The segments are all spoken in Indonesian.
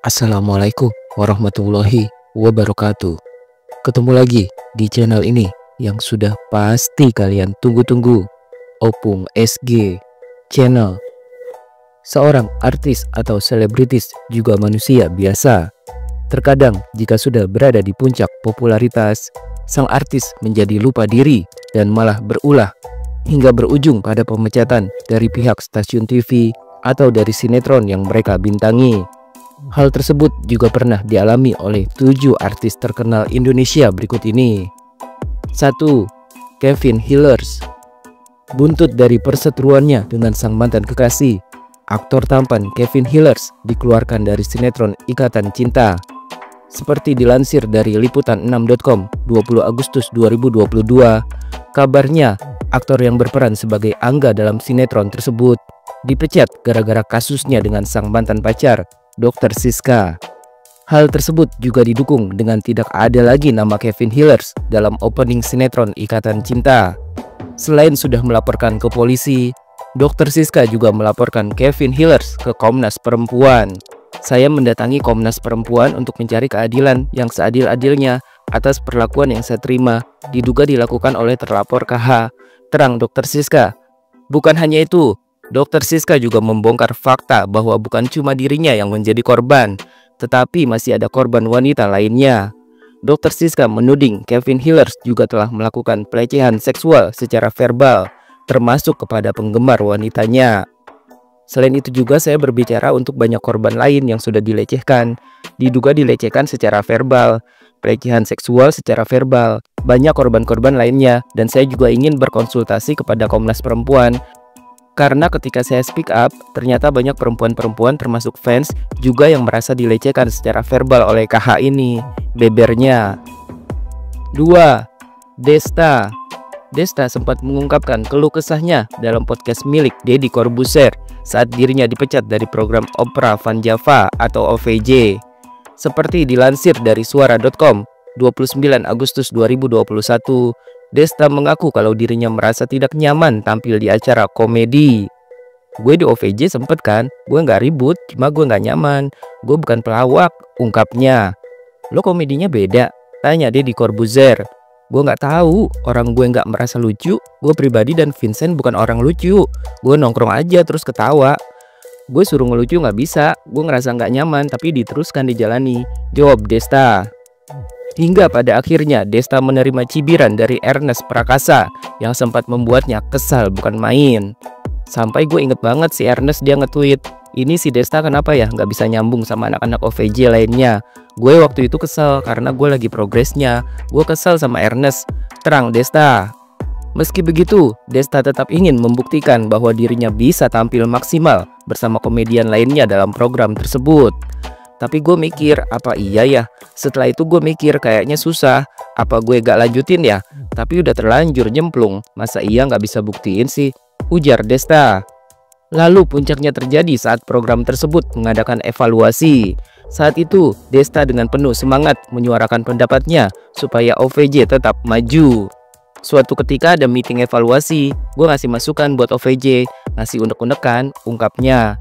Assalamualaikum warahmatullahi wabarakatuh. Ketemu lagi di channel ini yang sudah pasti kalian tunggu-tunggu, Opung SG Channel. Seorang artis atau selebritis juga manusia biasa. Terkadang jika sudah berada di puncak popularitas, sang artis menjadi lupa diri dan malah berulah hingga berujung pada pemecatan dari pihak stasiun TV atau dari sinetron yang mereka bintangi. Hal tersebut juga pernah dialami oleh 7 artis terkenal Indonesia berikut ini. 1. Kevin Hillers. Buntut dari perseteruannya dengan sang mantan kekasih, aktor tampan Kevin Hillers dikeluarkan dari sinetron Ikatan Cinta. Seperti dilansir dari liputan6.com 20 Agustus 2022, kabarnya aktor yang berperan sebagai Angga dalam sinetron tersebut dipecat gara-gara kasusnya dengan sang mantan pacar, Dr. Siska. Hal tersebut juga didukung dengan tidak ada lagi nama Kevin Hillers dalam opening sinetron Ikatan Cinta. Selain sudah melaporkan ke polisi, Dr. Siska juga melaporkan Kevin Hillers ke Komnas Perempuan. Saya mendatangi Komnas Perempuan untuk mencari keadilan yang seadil-adilnya atas perlakuan yang saya terima diduga dilakukan oleh terlapor KH, terang Dr. Siska. Bukan hanya itu, Dr. Siska juga membongkar fakta bahwa bukan cuma dirinya yang menjadi korban, tetapi masih ada korban wanita lainnya. Dr. Siska menuding Kevin Hillers juga telah melakukan pelecehan seksual secara verbal, termasuk kepada penggemar wanitanya. Selain itu juga saya berbicara untuk banyak korban lain yang sudah dilecehkan, diduga dilecehkan secara verbal, pelecehan seksual secara verbal, banyak korban-korban lainnya, dan saya juga ingin berkonsultasi kepada Komnas Perempuan. Karena ketika saya speak up, ternyata banyak perempuan-perempuan termasuk fans juga yang merasa dilecehkan secara verbal oleh KH ini, bebernya. 2. Desta. Desta sempat mengungkapkan keluh kesahnya dalam podcast milik Deddy Corbuzier saat dirinya dipecat dari program Opera Van Java atau OVJ. Seperti dilansir dari suara.com 29 Agustus 2021, Desta mengaku kalau dirinya merasa tidak nyaman tampil di acara komedi. Gue di OVJ sempet kan, gue nggak ribut, cuma gue nggak nyaman. Gue bukan pelawak, ungkapnya. Lo komedinya beda? Tanya dia di Corbuzier. Gue nggak tahu, orang gue nggak merasa lucu. Gue pribadi dan Vincent bukan orang lucu. Gue nongkrong aja terus ketawa. Gue suruh ngelucu nggak bisa, gue ngerasa nggak nyaman tapi diteruskan dijalani, jawab Desta. Hingga pada akhirnya Desta menerima cibiran dari Ernest Prakasa yang sempat membuatnya kesal bukan main. Sampai gue inget banget si Ernest, dia nge-tweet, ini si Desta kenapa ya nggak bisa nyambung sama anak-anak OVJ lainnya. Gue waktu itu kesel karena gue lagi progresnya. Gue kesel sama Ernest, terang Desta. Meski begitu, Desta tetap ingin membuktikan bahwa dirinya bisa tampil maksimal bersama komedian lainnya dalam program tersebut. Tapi gue mikir, apa iya ya? Setelah itu gue mikir kayaknya susah. Apa gue gak lanjutin ya? Tapi udah terlanjur nyemplung. Masa iya gak bisa buktiin sih? Ujar Desta. Lalu puncaknya terjadi saat program tersebut mengadakan evaluasi. Saat itu, Desta dengan penuh semangat menyuarakan pendapatnya supaya OVJ tetap maju. Suatu ketika ada meeting evaluasi, gue ngasih masukan buat OVJ, ngasih unek-unekan, ungkapnya.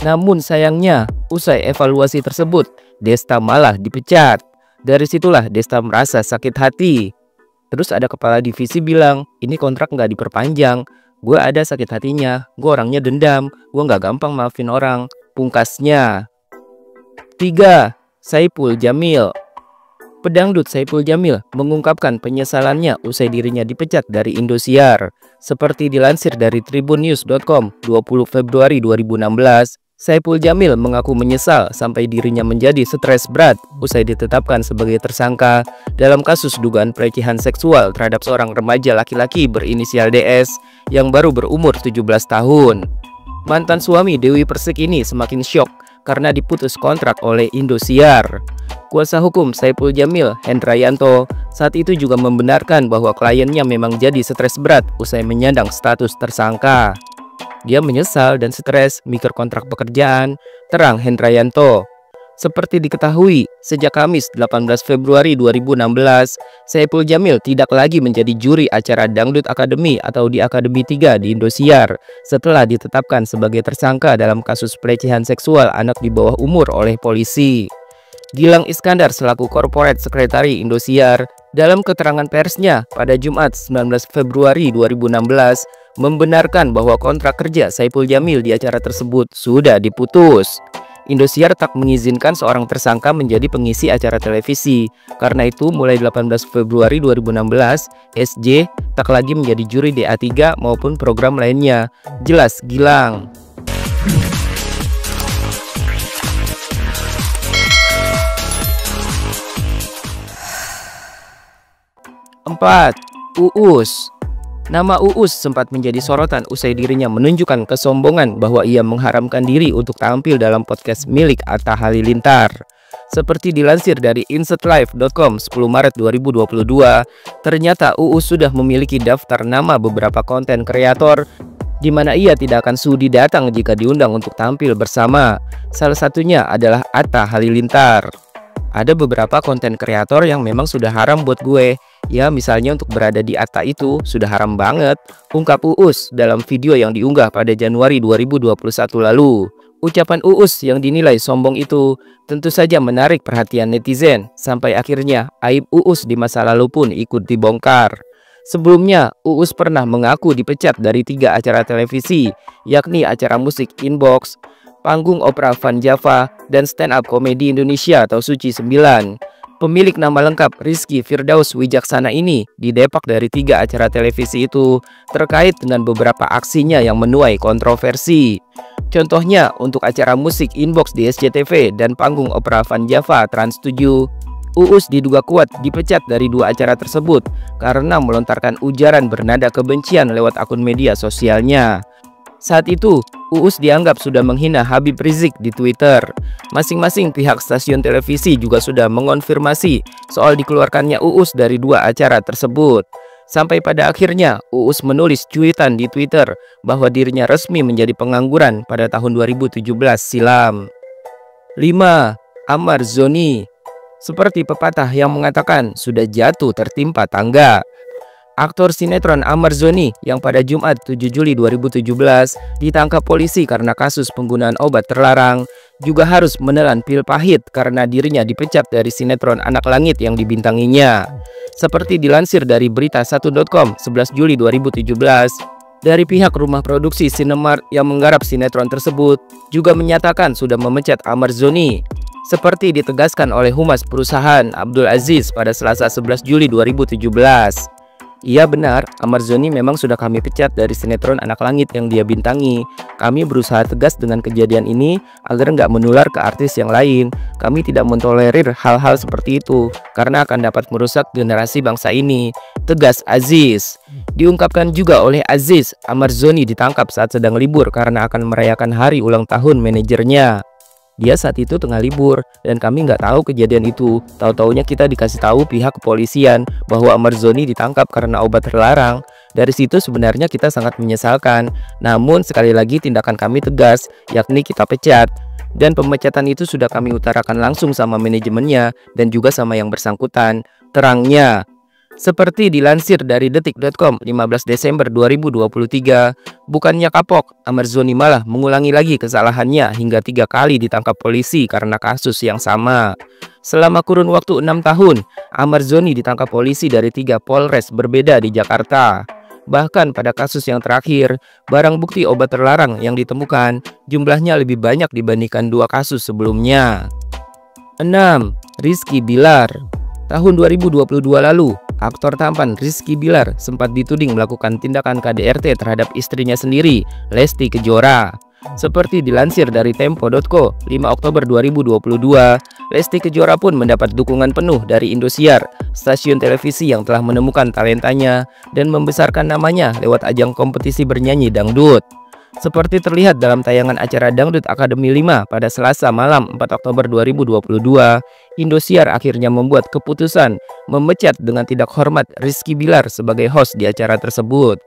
Namun sayangnya, usai evaluasi tersebut, Desta malah dipecat. Dari situlah Desta merasa sakit hati. Terus ada kepala divisi bilang, ini kontrak nggak diperpanjang. Gue ada sakit hatinya, gue orangnya dendam, gue nggak gampang maafin orang. Pungkasnya. 3. Saipul Jamil. Pedangdut Saipul Jamil mengungkapkan penyesalannya usai dirinya dipecat dari Indosiar. Seperti dilansir dari tribunnews.com 20 Februari 2016, Saipul Jamil mengaku menyesal sampai dirinya menjadi stres berat usai ditetapkan sebagai tersangka dalam kasus dugaan pelecehan seksual terhadap seorang remaja laki-laki berinisial DS yang baru berumur 17 tahun. Mantan suami Dewi Persik ini semakin syok karena diputus kontrak oleh Indosiar. Kuasa hukum Saipul Jamil, Hendrayanto, saat itu juga membenarkan bahwa kliennya memang jadi stres berat usai menyandang status tersangka. Dia menyesal dan stres mikir kontrak pekerjaan, terang Hendrayanto. Seperti diketahui, Sejak Kamis 18 Februari 2016, Saipul Jamil tidak lagi menjadi juri acara Dangdut Academy atau di Akademi 3 di Indosiar setelah ditetapkan sebagai tersangka dalam kasus pelecehan seksual anak di bawah umur oleh polisi. Gilang Iskandar selaku Corporate Secretary Indosiar dalam keterangan persnya pada Jumat 19 Februari 2016 membenarkan bahwa kontrak kerja Saipul Jamil di acara tersebut sudah diputus. Indosiar tak mengizinkan seorang tersangka menjadi pengisi acara televisi. Karena itu, mulai 18 Februari 2016, SJ tak lagi menjadi juri DA3 maupun program lainnya. Jelas Gilang. 4. Uus. Nama Uus sempat menjadi sorotan usai dirinya menunjukkan kesombongan bahwa ia mengharamkan diri untuk tampil dalam podcast milik Atta Halilintar. Seperti dilansir dari insetlife.com 10 Maret 2022, ternyata Uus sudah memiliki daftar nama beberapa konten kreator di mana ia tidak akan sudi datang jika diundang untuk tampil bersama. Salah satunya adalah Atta Halilintar. Ada beberapa konten kreator yang memang sudah haram buat gue. Ya, misalnya untuk berada di Atta itu sudah haram banget, ungkap Uus dalam video yang diunggah pada Januari 2021 lalu. Ucapan Uus yang dinilai sombong itu tentu saja menarik perhatian netizen, sampai akhirnya aib Uus di masa lalu pun ikut dibongkar. Sebelumnya, Uus pernah mengaku dipecat dari 3 acara televisi, yakni acara musik Inbox, panggung opera Van Java, dan stand up komedi Indonesia atau Suci 9. Pemilik nama lengkap Rizky Firdaus Wijaksana ini didepak dari 3 acara televisi itu terkait dengan beberapa aksinya yang menuai kontroversi. Contohnya untuk acara musik Inbox di SCTV dan panggung opera Van Java Trans 7, Uus diduga kuat dipecat dari 2 acara tersebut karena melontarkan ujaran bernada kebencian lewat akun media sosialnya. Saat itu, Uus dianggap sudah menghina Habib Rizik di Twitter. Masing-masing pihak stasiun televisi juga sudah mengonfirmasi soal dikeluarkannya Uus dari 2 acara tersebut. Sampai pada akhirnya, Uus menulis cuitan di Twitter bahwa dirinya resmi menjadi pengangguran pada tahun 2017 silam. 5. Ahmad Zhoni. Seperti pepatah yang mengatakan sudah jatuh tertimpa tangga. Aktor sinetron Ahmad Zhoni yang pada Jumat 7 Juli 2017 ditangkap polisi karena kasus penggunaan obat terlarang juga harus menelan pil pahit karena dirinya dipecat dari sinetron Anak Langit yang dibintanginya. Seperti dilansir dari berita1.com 11 Juli 2017, dari pihak rumah produksi Cinemark yang menggarap sinetron tersebut juga menyatakan sudah memecat Ahmad Zhoni. Seperti ditegaskan oleh Humas Perusahaan Abdul Aziz pada Selasa 11 Juli 2017. Iya benar, Ahmad Zhoni memang sudah kami pecat dari sinetron Anak Langit yang dia bintangi. Kami berusaha tegas dengan kejadian ini agar nggak menular ke artis yang lain. Kami tidak mentolerir hal-hal seperti itu karena akan dapat merusak generasi bangsa ini, tegas Aziz. Diungkapkan juga oleh Aziz, Ahmad Zhoni ditangkap saat sedang libur karena akan merayakan hari ulang tahun manajernya. Dia saat itu tengah libur dan kami nggak tahu kejadian itu. Tahu-taunya kita dikasih tahu pihak kepolisian bahwa Ahmad Zhoni ditangkap karena obat terlarang. Dari situ sebenarnya kita sangat menyesalkan. Namun sekali lagi tindakan kami tegas, yakni kita pecat. Dan pemecatan itu sudah kami utarakan langsung sama manajemennya dan juga sama yang bersangkutan, terangnya. Seperti dilansir dari detik.com 15 Desember 2023, bukannya kapok, Ahmad Zhoni malah mengulangi lagi kesalahannya hingga 3 kali ditangkap polisi karena kasus yang sama. Selama kurun waktu 6 tahun, Ahmad Zhoni ditangkap polisi dari 3 Polres berbeda di Jakarta. Bahkan pada kasus yang terakhir, barang bukti obat terlarang yang ditemukan jumlahnya lebih banyak dibandingkan 2 kasus sebelumnya. 6. Rizky Bilar. Tahun 2022 lalu, aktor tampan Rizky Bilar sempat dituding melakukan tindakan KDRT terhadap istrinya sendiri, Lesti Kejora. Seperti dilansir dari Tempo.co 5 Oktober 2022, Lesti Kejora pun mendapat dukungan penuh dari Indosiar, stasiun televisi yang telah menemukan talentanya dan membesarkan namanya lewat ajang kompetisi bernyanyi dangdut. Seperti terlihat dalam tayangan acara Dangdut Academy 5 pada Selasa malam 4 Oktober 2022, Indosiar akhirnya membuat keputusan memecat dengan tidak hormat Rizky Bilar sebagai host di acara tersebut.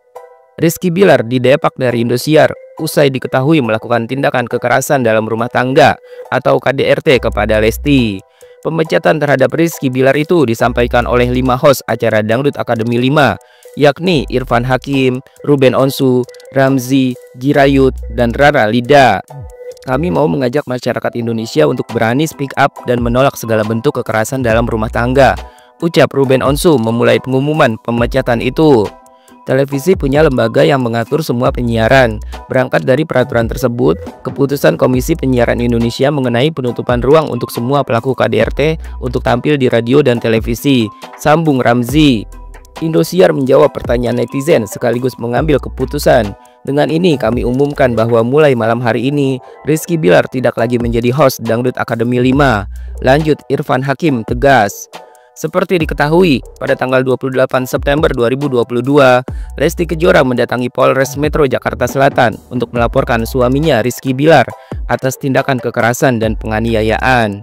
Rizky Bilar didepak dari Indosiar usai diketahui melakukan tindakan kekerasan dalam rumah tangga atau KDRT kepada Lesti. Pemecatan terhadap Rizky Bilar itu disampaikan oleh 5 host acara Dangdut Academy 5, yakni Irfan Hakim, Ruben Onsu, Ramzi, Girayut, dan Rara Lida. Kami mau mengajak masyarakat Indonesia untuk berani speak up dan menolak segala bentuk kekerasan dalam rumah tangga, ucap Ruben Onsu memulai pengumuman pemecatan itu. Televisi punya lembaga yang mengatur semua penyiaran. Berangkat dari peraturan tersebut, keputusan Komisi Penyiaran Indonesia mengenai penutupan ruang untuk semua pelaku KDRT untuk tampil di radio dan televisi, sambung Ramzi. Indosiar menjawab pertanyaan netizen sekaligus mengambil keputusan. Dengan ini kami umumkan bahwa mulai malam hari ini, Rizky Bilar tidak lagi menjadi host Dangdut Academy 5. Lanjut Irfan Hakim tegas. Seperti diketahui, pada tanggal 28 September 2022, Lesti Kejora mendatangi Polres Metro Jakarta Selatan untuk melaporkan suaminya Rizky Bilar atas tindakan kekerasan dan penganiayaan.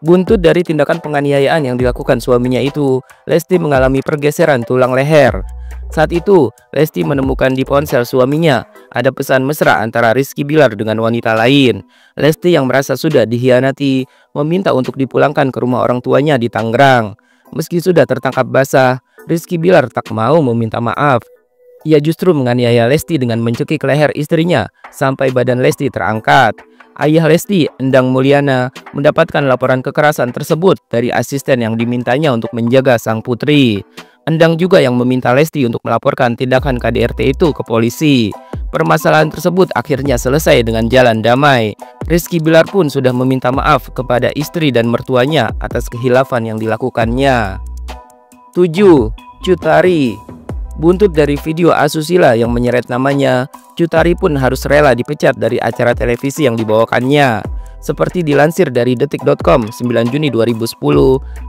Buntut dari tindakan penganiayaan yang dilakukan suaminya itu, Lesti mengalami pergeseran tulang leher. Saat itu, Lesti menemukan di ponsel suaminya ada pesan mesra antara Rizky Bilar dengan wanita lain. Lesti yang merasa sudah dikhianati, meminta untuk dipulangkan ke rumah orang tuanya di Tangerang. Meski sudah tertangkap basah, Rizky Bilar tak mau meminta maaf. Ia justru menganiaya Lesti dengan mencekik leher istrinya sampai badan Lesti terangkat. Ayah Lesti, Endang Mulyana, mendapatkan laporan kekerasan tersebut dari asisten yang dimintanya untuk menjaga sang putri. Endang juga yang meminta Lesti untuk melaporkan tindakan KDRT itu ke polisi. Permasalahan tersebut akhirnya selesai dengan jalan damai. Rizky Bilar pun sudah meminta maaf kepada istri dan mertuanya atas khilafan yang dilakukannya. 7. Cut Tari. Buntut dari video asusila yang menyeret namanya, Cut Tari pun harus rela dipecat dari acara televisi yang dibawakannya. Seperti dilansir dari detik.com 9 Juni 2010,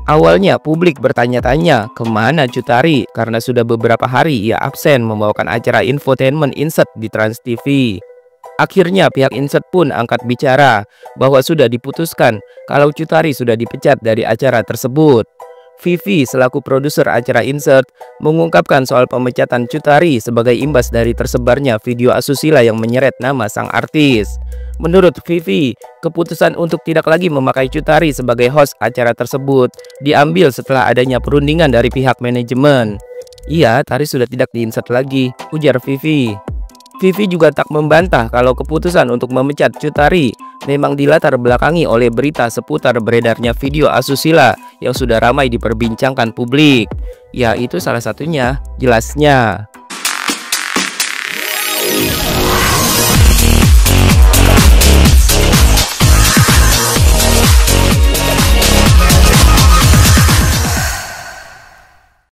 awalnya publik bertanya-tanya kemana Cut Tari karena sudah beberapa hari ia absen membawakan acara infotainment Insert di Trans TV. Akhirnya pihak Insert pun angkat bicara bahwa sudah diputuskan kalau Cut Tari sudah dipecat dari acara tersebut. Vivi selaku produser acara Insert mengungkapkan soal pemecatan Cut Tari sebagai imbas dari tersebarnya video asusila yang menyeret nama sang artis. Menurut Vivi, keputusan untuk tidak lagi memakai Cut Tari sebagai host acara tersebut diambil setelah adanya perundingan dari pihak manajemen. Iya, Tari sudah tidak di Insert lagi, ujar Vivi. Vivi juga tak membantah kalau keputusan untuk memecat Cut Tari memang dilatar belakangi oleh berita seputar beredarnya video asusila yang sudah ramai diperbincangkan publik. Ya, itu salah satunya, jelasnya.